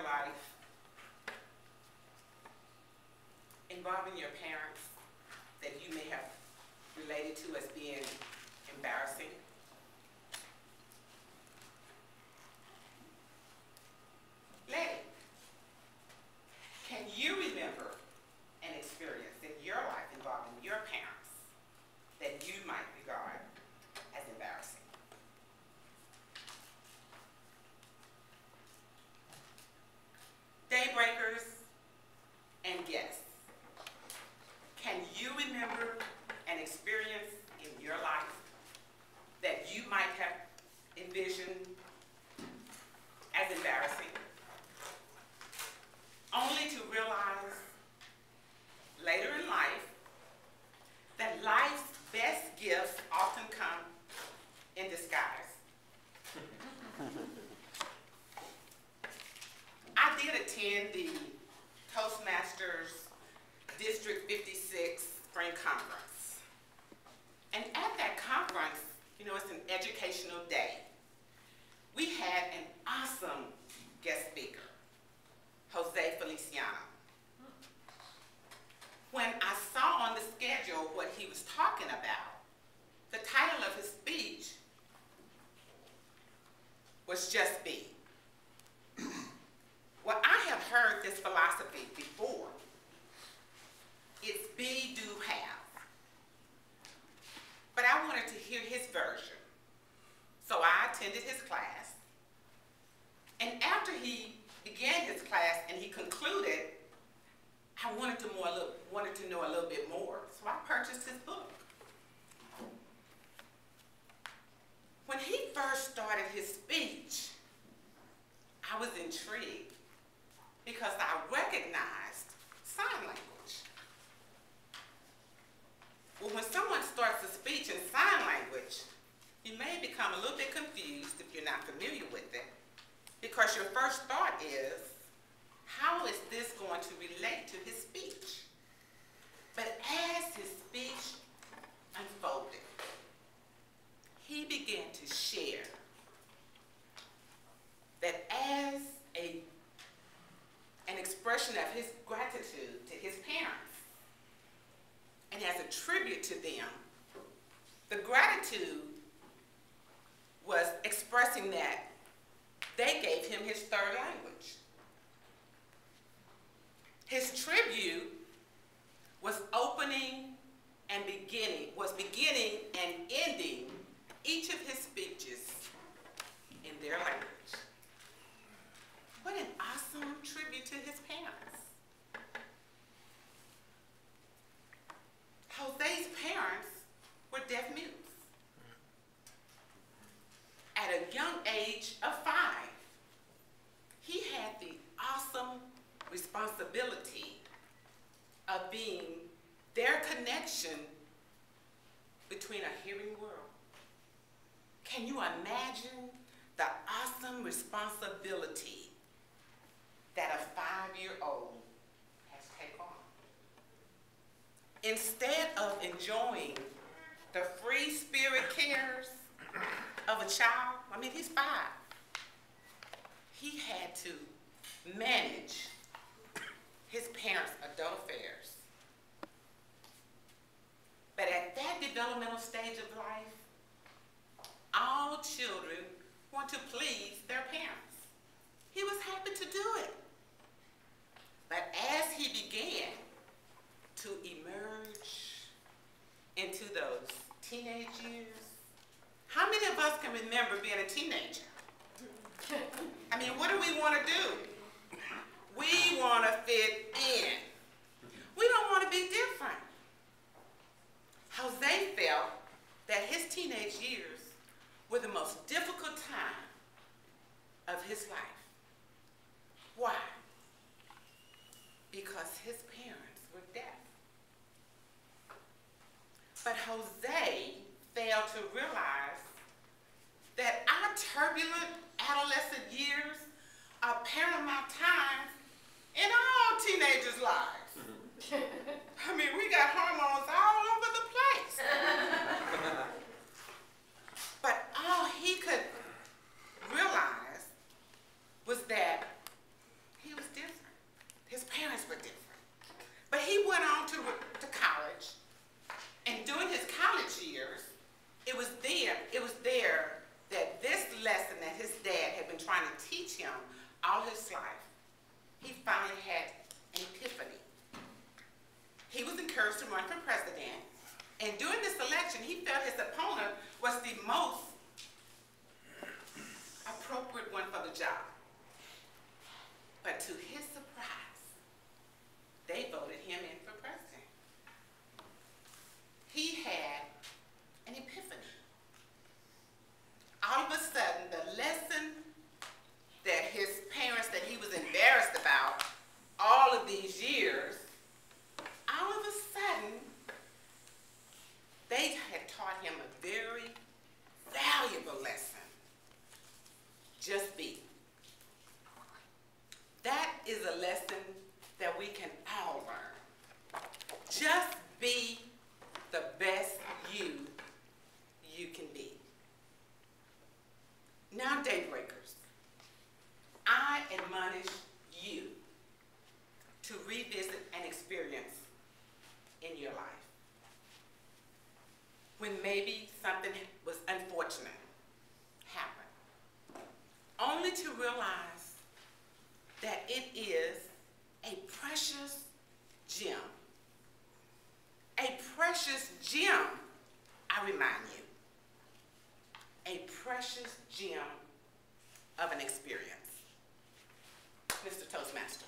life involving your parents that you may have related to as being embarrassing? Letty, can you remember an experience in your life involving your parents that you might regard as embarrassing? Daybreakers and guests, can you remember an experience in your life that you might have envisioned as embarrassing, only to realize later in life that life's best gifts often come in disguise? I did attend the Toastmasters District 56 Spring Conference. And at that conference, you know, it's an educational day. We had an awesome guest speaker, Jose Feliciano. When I saw on the schedule what he was talking about, the title of his speech was Just Be. Well, I have heard this philosophy before. It's be, do, have. But I wanted to hear his version. So I attended his class. And after he began his class and he concluded, I wanted to know a little bit more. So I purchased his book. When he first started his speech, I was intrigued because I recognized sign language. Well, when someone starts a speech in sign language, you may become a little bit confused if you're not familiar with it, because your first thought is, how is this going to relate to his speech? But as his speech unfolded, he began to share that as an expression of his gratitude to his parents, and as a tribute to them, the gratitude was expressing that they gave him his third language. His tribute was beginning and ending each of his speeches in their language. What an awesome tribute to his parents. Jose's parents were deaf mutes. At a young age of 5, he had the awesome responsibility of being their connection between a hearing world. Can you imagine the awesome responsibility that a 5-year-old has to take on? Instead of enjoying the free spirit cares of a child, I mean, he's 5. He had to manage his parents' adult affairs. But at that developmental stage of life, all children want to please their parents. He was happy to do it. But as he began to emerge into those teenage years, how many of us can remember being a teenager? I mean, what do we want to do? We want to fit in. We don't want to be different. Jose felt that his teenage years were the most difficult time of his life. Why? Because his parents were deaf. But Jose failed to realize that our turbulent adolescent years are paramount times in all teenagers' lives. I mean, we got hormones all over the place. But all he could realize was that on to college, and during his college years, it was there that this lesson that his dad had been trying to teach him all his life, he finally had an epiphany. He was encouraged to run for president, and during this election, he felt his opponent was the most appropriate one for the job. But to his surprise, they voted him in for president. He had an epiphany. All of a sudden, the lesson that his parents, that he was embarrassed about all of these years, all of a sudden, they had taught him a very valuable lesson. Just be. That is a lesson that we can all learn. Just be the best you can be. Now, Daybreakers, I admonish you to revisit an experience in your life when maybe something was unfortunate happened, only to realize that it is a precious gem. A precious gem, I remind you. A precious gem of an experience. Mr. Toastmaster.